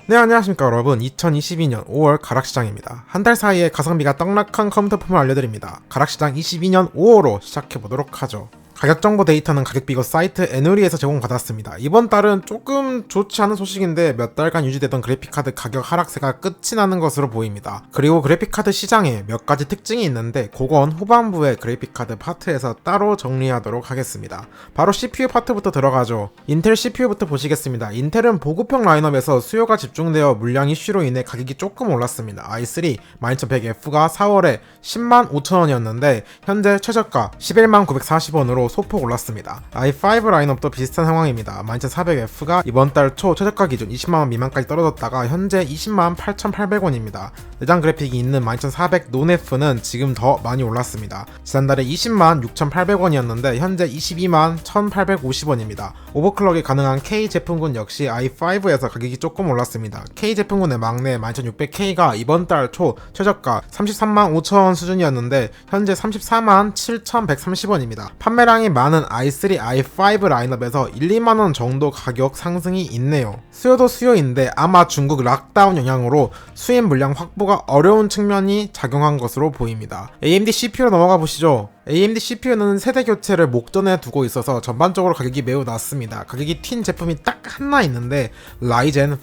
네, 안녕하십니까 여러분. 2022년 5월 가락시장입니다. 한 달 사이에 가성비가 떡락한 컴퓨터품을 알려드립니다. 가락시장 22년 5월로 시작해보도록 하죠. 가격 정보 데이터는 가격비고 사이트 에누리에서 제공받았습니다. 이번 달은 조금 좋지 않은 소식인데 몇 달간 유지되던 그래픽카드 가격 하락세가 끝이 나는 것으로 보입니다. 그리고 그래픽카드 시장에 몇 가지 특징이 있는데 그건 후반부에 그래픽카드 파트에서 따로 정리하도록 하겠습니다. 바로 CPU 파트부터 들어가죠. 인텔 CPU부터 보시겠습니다. 인텔은 보급형 라인업에서 수요가 집중되어 물량 이슈로 인해 가격이 조금 올랐습니다. i3 12100F가 4월에 105,000원이었는데 현재 최저가 119,940원으로 소폭 올랐습니다. i5 라인업도 비슷한 상황입니다. 12400F가 이번 달 초 최저가 기준 20만원 미만까지 떨어졌다가 현재 208,800원입니다. 내장 그래픽이 있는 12400 논F는 지금 더 많이 올랐습니다. 지난달에 206,800원이었는데 현재 221,850원입니다. 오버클럭이 가능한 K 제품군 역시 i5에서 가격이 조금 올랐습니다. K 제품군의 막내 11600K가 이번 달 초 최저가 335,000원 수준이었는데 현재 347,130원입니다. 판매량이 많은 i3, i5 라인업에서 1, 2만원 정도 가격 상승이 있네요. 수요도 수요인데 아마 중국 락다운 영향으로 수입 물량 확보가 어려운 측면이 작용한 것으로 보입니다. AMD CPU로 넘어가 보시죠. AMD CPU는 세대 교체를 목전에 두고 있어서 전반적으로 가격이 매우 낮습니다. 가격이 튄 제품이 딱 하나 있는데 라이젠 5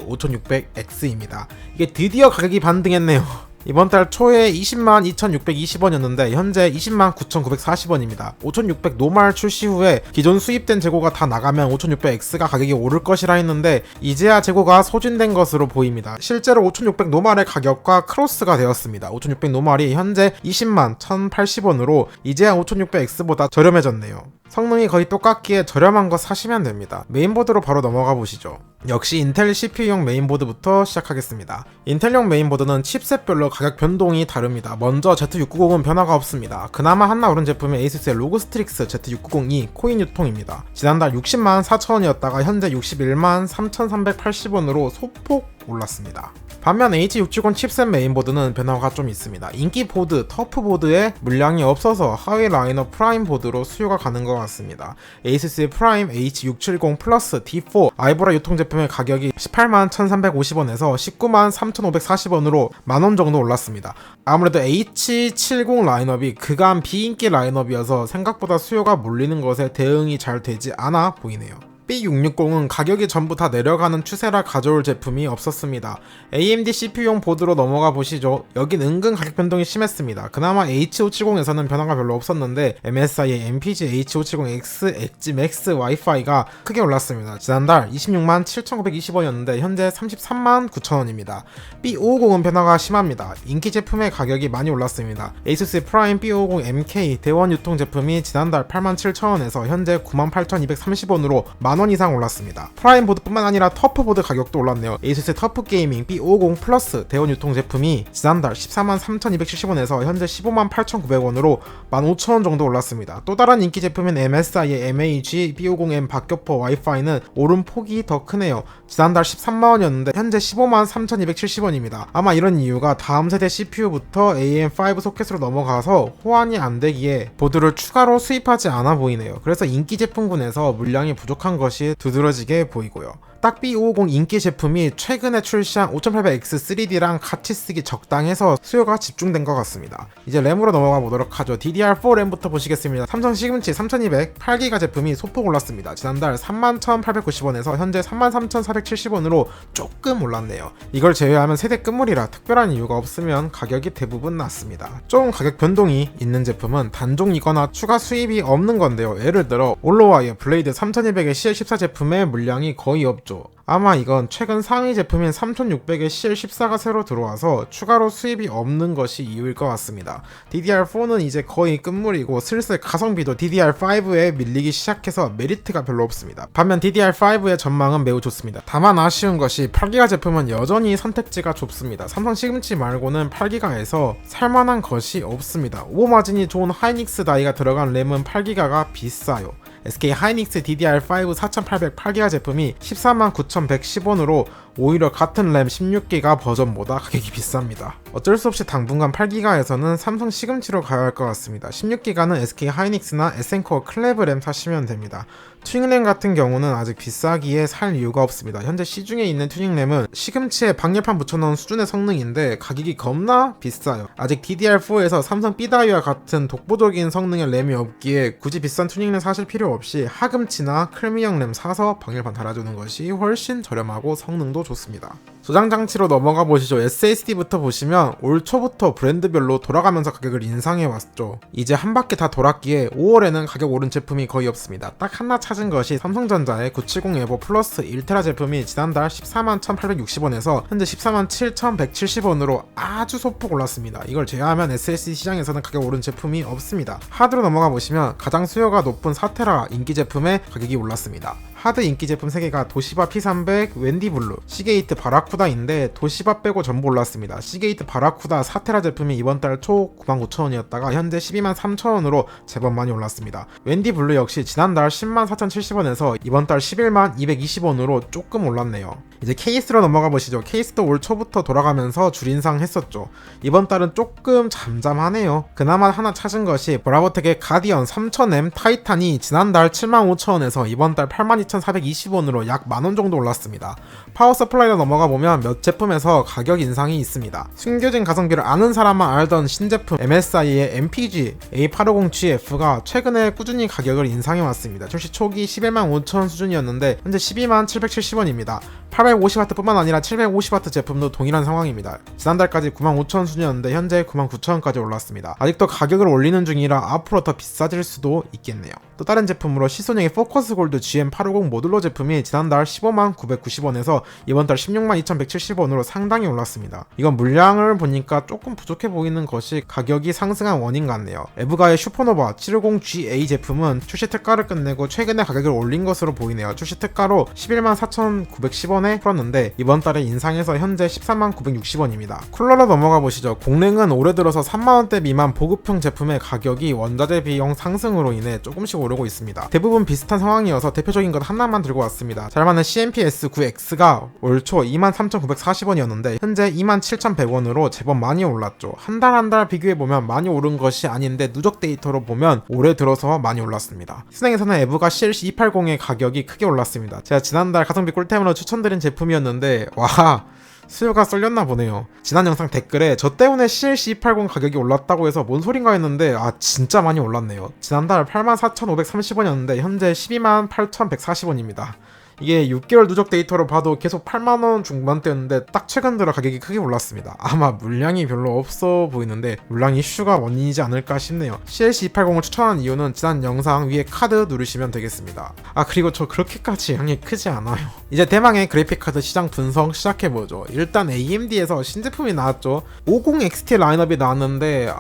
5600X입니다. 이게 드디어 가격이 반등했네요. 이번 달 초에 202,620원이었는데 현재 209,940원입니다. 5600 노말 출시 후에 기존 수입된 재고가 다 나가면 5600X가 가격이 오를 것이라 했는데 이제야 재고가 소진된 것으로 보입니다. 실제로 5600 노말의 가격과 크로스가 되었습니다. 5600 노말이 현재 201,080원으로 이제야 5600X보다 저렴해졌네요. 성능이 거의 똑같기에 저렴한 거 사시면 됩니다. 메인보드로 바로 넘어가 보시죠. 역시 인텔 CPU용 메인보드부터 시작하겠습니다. 인텔용 메인보드는 칩셋별로 가격 변동이 다릅니다. 먼저 Z690은 변화가 없습니다. 그나마 한나 오른 제품은 에이수스의 로그스트릭스 Z690이 코인 유통입니다. 지난달 604,000원이었다가 현재 613,380원으로 소폭 올랐습니다. 반면 H670 칩셋 메인보드는 변화가 좀 있습니다. 인기 보드, 터프 보드에 물량이 없어서 하위 라인업 프라임 보드로 수요가 가는 것 같습니다. ASUS의 프라임 H670 플러스 D4 아이보라 유통 제품의 가격이 181,350원에서 193,540원으로 만원 정도 올랐습니다. 아무래도 H70 라인업이 그간 비인기 라인업이어서 생각보다 수요가 몰리는 것에 대응이 잘 되지 않아 보이네요. B660은 가격이 전부 다 내려가는 추세라 가져올 제품이 없었습니다. AMD CPU용 보드로 넘어가 보시죠. 여긴 은근 가격 변동이 심했습니다. 그나마 H570에서는 변화가 별로 없었는데 MSI의 MPG H570X 엣지 맥스 와이파이가 크게 올랐습니다. 지난달 267,920원이었는데 현재 339,000원입니다. B550은 변화가 심합니다. 인기 제품의 가격이 많이 올랐습니다. ASUS 프라임 B550 MK 대원 유통 제품이 지난달 87,000원에서 현재 98,230원으로 만원 이상 올랐습니다. 프라임 보드뿐만 아니라 터프 보드 가격도 올랐네요. ASUS 터프 게이밍 B550 플러스 대원 유통 제품이 지난달 143,270원에서 현재 158,900원으로 15,000원 정도 올랐습니다. 또 다른 인기 제품인 MSI의 MAG B550M 박격포 와이파이는 오른 폭이 더 크네요. 지난달 13만원이었는데 현재 153,270원입니다. 아마 이런 이유가 다음 세대 CPU부터 AM5 소켓으로 넘어가서 호환이 안 되기에 보드를 추가로 수입하지 않아 보이네요. 그래서 인기 제품군에서 물량이 부족한 것이 두드러지게 보이고요. 딱 B550 인기 제품이 최근에 출시한 5800X 3D랑 같이 쓰기 적당해서 수요가 집중된 것 같습니다. 이제 램으로 넘어가 보도록 하죠. DDR4 램부터 보시겠습니다. 삼성 시금치 3200 8기가 제품이 소폭 올랐습니다. 지난달 31,890원에서 현재 33,470원으로 조금 올랐네요. 이걸 제외하면 세대 끝물이라 특별한 이유가 없으면 가격이 대부분 낮습니다. 좀 가격 변동이 있는 제품은 단종이거나 추가 수입이 없는 건데요. 예를 들어 올로와이어 블레이드 3200의 CL14 제품의 물량이 거의 없죠. 아마 이건 최근 상위 제품인 3600의 CL14가 새로 들어와서 추가로 수입이 없는 것이 이유일 것 같습니다. DDR4는 이제 거의 끝물이고 슬슬 가성비도 DDR5에 밀리기 시작해서 메리트가 별로 없습니다. 반면 DDR5의 전망은 매우 좋습니다. 다만 아쉬운 것이 8기가 제품은 여전히 선택지가 좁습니다. 삼성 시금치 말고는 8기가에서 살만한 것이 없습니다. 오버마진이 좋은 하이닉스 다이가 들어간 램은 8기가가 비싸요. SK 하이닉스 DDR5 4800 8기가 제품이 149,110원으로 오히려 같은 램 16기가 버전보다 가격이 비쌉니다. 어쩔 수 없이 당분간 8기가에서는 삼성 시금치로 가야 할 것 같습니다. 16기가는 SK 하이닉스나 에센코어 클래브 램 사시면 됩니다. 튜닝램 같은 경우는 아직 비싸기에 살 이유가 없습니다. 현재 시중에 있는 튜닝램은 시금치에 방열판 붙여놓은 수준의 성능인데 가격이 겁나 비싸요. 아직 DDR4에서 삼성 B다이와 같은 독보적인 성능의 램이 없기에 굳이 비싼 튜닝램 사실 필요 없이 하금치나 클미형 램 사서 방열판 달아주는 것이 훨씬 저렴하고 성능도 좋습니다. 저장 장치로 넘어가 보시죠. SSD부터 보시면 올 초부터 브랜드별로 돌아가면서 가격을 인상해 왔죠. 이제 한 바퀴 다 돌았기에 5월에는 가격 오른 제품이 거의 없습니다. 딱 하나 찾은 것이 삼성전자의 970 에버 플러스 1테라 제품이 지난달 14만 1860원에서 현재 14만 7170원으로 아주 소폭 올랐습니다. 이걸 제외하면 SSD 시장에서는 가격 오른 제품이 없습니다. 하드로 넘어가 보시면 가장 수요가 높은 4테라 인기 제품의 가격이 올랐습니다. 하드 인기 제품 3개가 도시바 P300, 웬디블루, 시게이트 바라쿠다인데 도시바 빼고 전부 올랐습니다. 시게이트 바라쿠다 4테라 제품이 이번 달 초 99,000원이었다가 현재 123,000원으로 제법 많이 올랐습니다. 웬디블루 역시 지난달 104,070원에서 이번 달 112,220원으로 조금 올랐네요. 이제 케이스로 넘어가 보시죠. 케이스도 올 초부터 돌아가면서 줄 인상했었죠. 이번 달은 조금 잠잠하네요. 그나마 하나 찾은 것이 브라보텍의 가디언 3000M 타이탄이 지난달 75,000원에서 이번 달 82,420원으로 약 만원 정도 올랐습니다. 파워 서플라이로 넘어가 보면 몇 제품에서 가격 인상이 있습니다. 숨겨진 가성비를 아는 사람만 알던 신제품 MSI의 MPG A850GF가 최근에 꾸준히 가격을 인상해 왔습니다. 출시 초기 11만 5천 수준이었는데 현재 12만 770원입니다. 850W 뿐만 아니라 750W 제품도 동일한 상황입니다. 지난달까지 9만 5천 수준이었는데 현재 9만 9천원까지 올랐습니다. 아직도 가격을 올리는 중이라 앞으로 더 비싸질 수도 있겠네요. 또 다른 제품으로 시소닉의 포커스 골드 GM850 모듈러 제품이 지난달 15만 990원에서 이번 달 16만 2170원으로 상당히 올랐습니다. 이건 물량을 보니까 조금 부족해 보이는 것이 가격이 상승한 원인 같네요. 에브가의 슈퍼노바 750GA 제품은 출시 특가를 끝내고 최근에 가격을 올린 것으로 보이네요. 출시 특가로 11만 4,910원에 풀었는데 이번 달에 인상해서 현재 13만 960원입니다. 쿨러로 넘어가 보시죠. 공랭은 올해 들어서 3만원대 미만 보급형 제품의 가격이 원자재 비용 상승으로 인해 조금씩 오르고 있습니다. 대부분 비슷한 상황이어서 대표적인 것 하나만 들고 왔습니다. 잘 맞는 CMP-S9X가 올 초 23,940원이었는데 현재 27,100원으로 제법 많이 올랐죠. 한 달 비교해보면 많이 오른 것이 아닌데 누적 데이터로 보면 올해 들어서 많이 올랐습니다. 순행에서는 에브가 CLC 280의 가격이 크게 올랐습니다. 제가 지난달 가성비 꿀템으로 추천드린 제품이었는데 와 수요가 쏠렸나 보네요. 지난 영상 댓글에 저 때문에 CLC 280 가격이 올랐다고 해서 뭔 소린가 했는데 진짜 많이 올랐네요. 지난달 84,530원이었는데 현재 128,140원입니다. 이게 6개월 누적 데이터로 봐도 계속 8만원 중반대였는데 딱 최근 들어 가격이 크게 올랐습니다. 아마 물량이 별로 없어 보이는데 물량 이슈가 원인이지 않을까 싶네요. CLC 280을 추천한 이유는 지난 영상 위에 카드 누르시면 되겠습니다. 그리고 저 그렇게까지 양이 크지 않아요. 이제 대망의 그래픽카드 시장 분석 시작해보죠. 일단 AMD에서 신제품이 나왔죠. 50XT 라인업이 나왔는데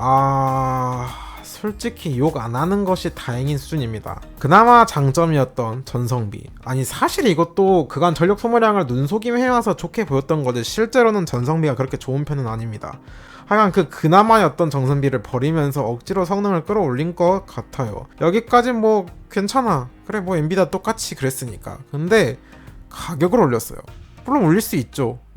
솔직히 욕 안 하는 것이 다행인 수준입니다. 그나마 장점이었던 전성비. 사실 이것도 그간 전력 소모량을 눈속임해와서 좋게 보였던 거지 실제로는 전성비가 그렇게 좋은 편은 아닙니다. 하여간 그나마였던 정성비를 버리면서 억지로 성능을 끌어올린 것 같아요. 여기까지 뭐 괜찮아. 그래 뭐 엔비디아 똑같이 그랬으니까. 근데 가격을 올렸어요. 물론 올릴 수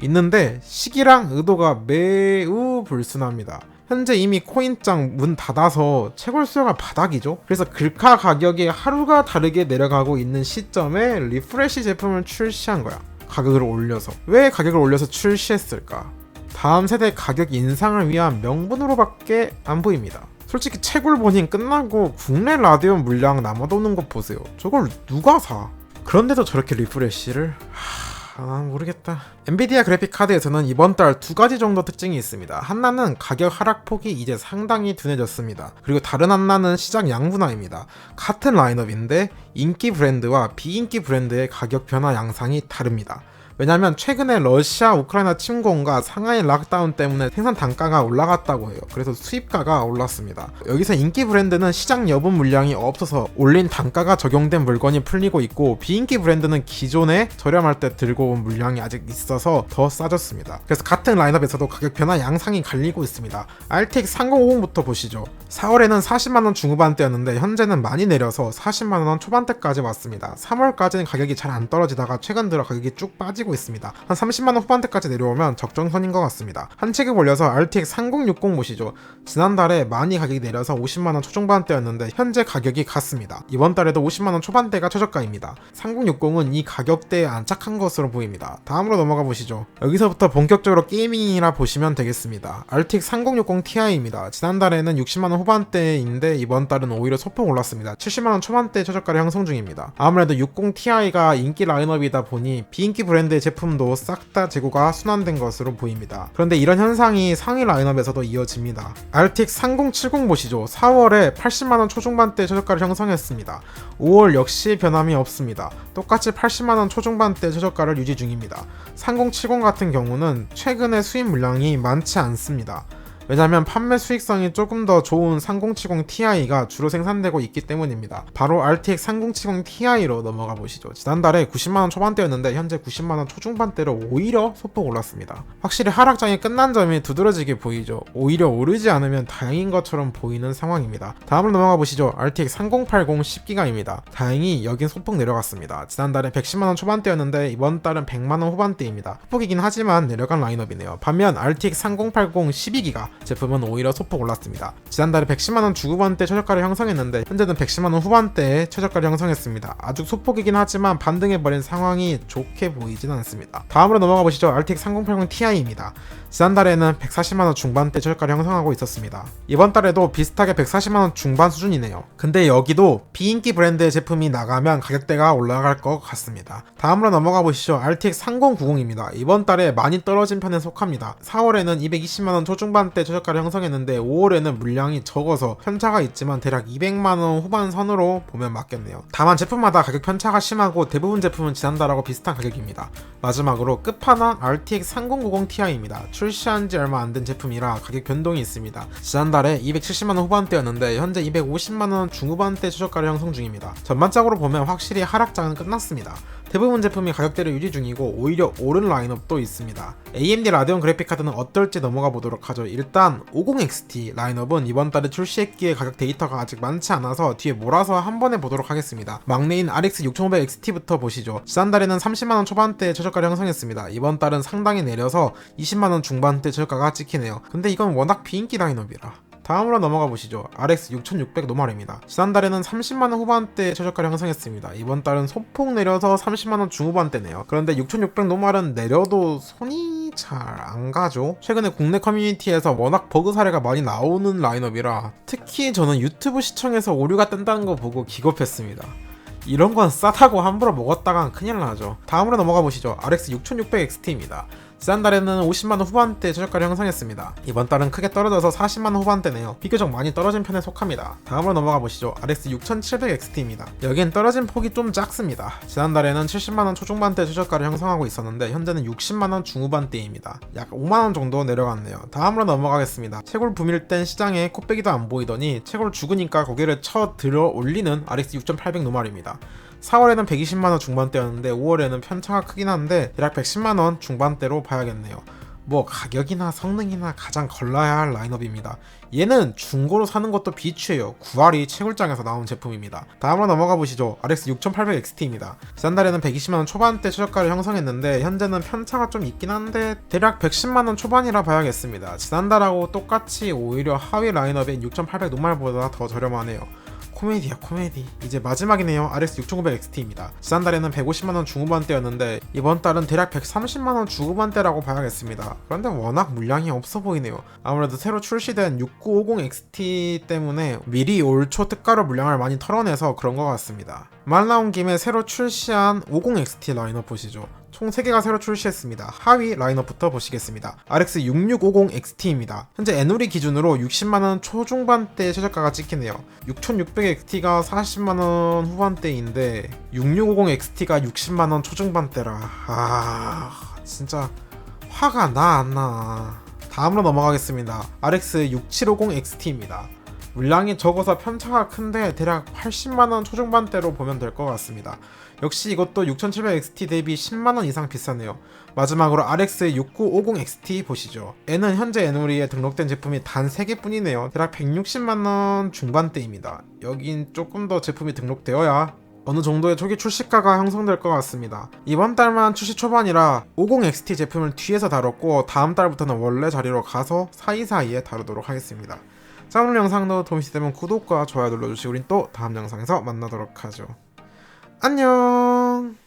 있는데 시기랑 의도가 매우 불순합니다. 현재 이미 코인장 문 닫아서 채굴 수요가 바닥이죠. 그래서 글카 가격이 하루가 다르게 내려가고 있는 시점에 리프레시 제품을 출시한 거야. 가격을 올려서. 왜 가격을 올려서 출시했을까? 다음 세대 가격 인상을 위한 명분으로밖에 안 보입니다. 솔직히 채굴 버닝 끝나고 국내 라디온 물량 남아도는 것 보세요. 저걸 누가 사? 그런데도 저렇게 리프레시를? 모르겠다. 엔비디아 그래픽 카드에서는 이번 달 두 가지 정도 특징이 있습니다. 하나는 가격 하락폭이 이제 상당히 둔해졌습니다. 그리고 다른 하나는 시장 양분화입니다. 같은 라인업인데 인기 브랜드와 비인기 브랜드의 가격 변화 양상이 다릅니다. 왜냐면 최근에 러시아 우크라이나 침공과 상하이 락다운 때문에 생산 단가가 올라갔다고 해요. 그래서 수입가가 올랐습니다. 여기서 인기 브랜드는 시장 여분 물량이 없어서 올린 단가가 적용된 물건이 풀리고 있고 비인기 브랜드는 기존에 저렴할 때 들고 온 물량이 아직 있어서 더 싸졌습니다. 그래서 같은 라인업에서도 가격 변화 양상이 갈리고 있습니다. RTX 3050부터 보시죠. 4월에는 40만원 중후반대였는데 현재는 많이 내려서 40만원 초반대까지 왔습니다. 3월까지는 가격이 잘 안 떨어지다가 최근 들어 가격이 쭉 빠지고 땡기고 있습니다. 한 30만원 후반대까지 내려오면 적정선인 것 같습니다. 한 체급 올려서 RTX 3060 보시죠. 지난달에 많이 가격이 내려서 50만원 초중반대였는데 현재 가격이 같습니다. 이번 달에도 50만원 초반대가 최저가입니다. 3060은 이 가격대에 안착한 것으로 보입니다. 다음으로 넘어가 보시죠. 여기서부터 본격적으로 게이밍이라 보시면 되겠습니다. RTX 3060 Ti입니다. 지난달에는 60만원 후반대인데 이번 달은 오히려 소폭 올랐습니다. 70만원 초반대 최저가를 형성 중입니다. 아무래도 60 Ti가 인기 라인업이다 보니 비인기 브랜드의 제품도 싹 다 재고가 순환된 것으로 보입니다. 그런데 이런 현상이 상위 라인업에서도 이어집니다. RTX 3070 보시죠. 4월에 80만원 초중반대 최저가를 형성했습니다. 5월 역시 변함이 없습니다. 똑같이 80만원 초중반대 최저가를 유지 중입니다. 3070 같은 경우는 최근에 수입 물량이 많지 않습니다. 왜냐하면 판매 수익성이 조금 더 좋은 3070 Ti가 주로 생산되고 있기 때문입니다. 바로 RTX 3070 Ti로 넘어가 보시죠. 지난달에 90만원 초반대였는데 현재 90만원 초중반대로 오히려 소폭 올랐습니다. 확실히 하락장이 끝난 점이 두드러지게 보이죠. 오히려 오르지 않으면 다행인 것처럼 보이는 상황입니다. 다음으로 넘어가 보시죠. RTX 3080 10기가입니다. 다행히 여긴 소폭 내려갔습니다. 지난달에 110만원 초반대였는데 이번 달은 100만원 후반대입니다. 소폭이긴 하지만 내려간 라인업이네요. 반면 RTX 3080 12기가 제품은 오히려 소폭 올랐습니다. 지난달에 110만원 중후반대 최저가를 형성했는데 현재는 110만원 후반대에 최저가를 형성했습니다. 아주 소폭이긴 하지만 반등해버린 상황이 좋게 보이진 않습니다. 다음으로 넘어가 보시죠. RTX 3080 Ti입니다. 지난달에는 140만원 중반대 최저가를 형성하고 있었습니다. 이번 달에도 비슷하게 140만원 중반 수준이네요. 근데 여기도 비인기 브랜드의 제품이 나가면 가격대가 올라갈 것 같습니다. 다음으로 넘어가 보시죠. RTX 3090입니다. 이번 달에 많이 떨어진 편에 속합니다. 4월에는 220만원 초중반대 최저가를 형성했는데 5월에는 물량이 적어서 편차가 있지만 대략 200만원 후반 선으로 보면 맞겠네요. 다만 제품마다 가격 편차가 심하고 대부분 제품은 지난달하고 비슷한 가격입니다. 마지막으로 끝판왕 RTX 3090 Ti입니다. 출시한 지 얼마 안 된 제품이라 가격 변동이 있습니다. 지난달에 270만원 후반대였는데 현재 250만원 중후반대 최저가를 형성 중입니다. 전반적으로 보면 확실히 하락장은 끝났습니다. 대부분 제품이 가격대를 유지 중이고 오히려 오른 라인업도 있습니다. AMD 라데온 그래픽카드는 어떨지 넘어가 보도록 하죠. 일단 50XT 라인업은 이번 달에 출시했기에 가격 데이터가 아직 많지 않아서 뒤에 몰아서 한 번에 보도록 하겠습니다. 막내인 RX 6500XT부터 보시죠. 지난달에는 30만원 초반대 최저가를 형성했습니다. 이번 달은 상당히 내려서 20만원 중반대 최저가가 찍히네요. 근데 이건 워낙 비인기 라인업이라. 다음으로 넘어가 보시죠. RX 6600 노멀입니다. 지난달에는 30만원 후반대 최저가를 형성했습니다. 이번 달은 소폭 내려서 30만원 중후반대네요. 그런데 6600 노멀은 내려도 손이 잘 안 가죠. 최근에 국내 커뮤니티에서 워낙 버그 사례가 많이 나오는 라인업이라 특히 저는 유튜브 시청에서 오류가 뜬다는 거 보고 기겁했습니다. 이런 건 싸다고 함부로 먹었다간 큰일 나죠. 다음으로 넘어가 보시죠. RX 6600XT입니다. 지난달에는 50만원 후반대 최저가를 형성했습니다. 이번 달은 크게 떨어져서 40만원 후반대네요. 비교적 많이 떨어진 편에 속합니다. 다음으로 넘어가 보시죠. RX 6700XT입니다. 여긴 떨어진 폭이 좀 작습니다. 지난달에는 70만원 초중반대 최저가를 형성하고 있었는데 현재는 60만원 중후반대입니다. 약 5만원 정도 내려갔네요. 다음으로 넘어가겠습니다. 채굴 붐일 땐 시장에 코빼기도 안 보이더니 채굴 죽으니까 고개를 쳐 들어 올리는 RX 6800 노멀입니다. 4월에는 120만원 중반대였는데 5월에는 편차가 크긴 한데 대략 110만원 중반대로 봐야겠네요. 뭐 가격이나 성능이나 가장 걸러야 할 라인업입니다. 얘는 중고로 사는 것도 비추해요. 9할이 채굴장에서 나온 제품입니다. 다음으로 넘어가 보시죠. RX 6800XT입니다. 지난달에는 120만원 초반대 최저가를 형성했는데 현재는 편차가 좀 있긴 한데 대략 110만원 초반이라 봐야겠습니다. 지난달하고 똑같이 오히려 하위 라인업인 6800 노멀보다 더 저렴하네요. 코미디야 코미디. 이제 마지막이네요. RX 6900XT입니다. 지난달에는 150만원 중후반대였는데 이번 달은 대략 130만원 중후반대라고 봐야겠습니다. 그런데 워낙 물량이 없어 보이네요. 아무래도 새로 출시된 6950XT 때문에 미리 올 초 특가로 물량을 많이 털어내서 그런 것 같습니다. 말 나온 김에 새로 출시한 50XT 라인업 보시죠. 총 3개가 새로 출시했습니다. 하위 라인업부터 보시겠습니다. RX 6650XT입니다. 현재 애누리 기준으로 60만원 초중반대 최저가가 찍히네요. 6600XT가 40만원 후반대인데 6650XT가 60만원 초중반대라. 진짜 화가 나 안 나. 다음으로 넘어가겠습니다. RX 6750XT입니다. 물량이 적어서 편차가 큰데 대략 80만원 초중반대로 보면 될 것 같습니다. 역시 이것도 6700XT 대비 10만원 이상 비싸네요. 마지막으로 RX 6950XT 보시죠. 얘는 현재 애누리에 등록된 제품이 단 3개뿐이네요. 대략 160만원 중반대입니다. 여긴 조금 더 제품이 등록되어야 어느 정도의 초기 출시가가 형성될 것 같습니다. 이번 달만 출시 초반이라 50XT 제품을 뒤에서 다뤘고 다음 달부터는 원래 자리로 가서 사이사이에 다루도록 하겠습니다. 자, 오늘 영상도 도움이 되면 구독과 좋아요 눌러주시고 우린 또 다음 영상에서 만나도록 하죠. 안녕.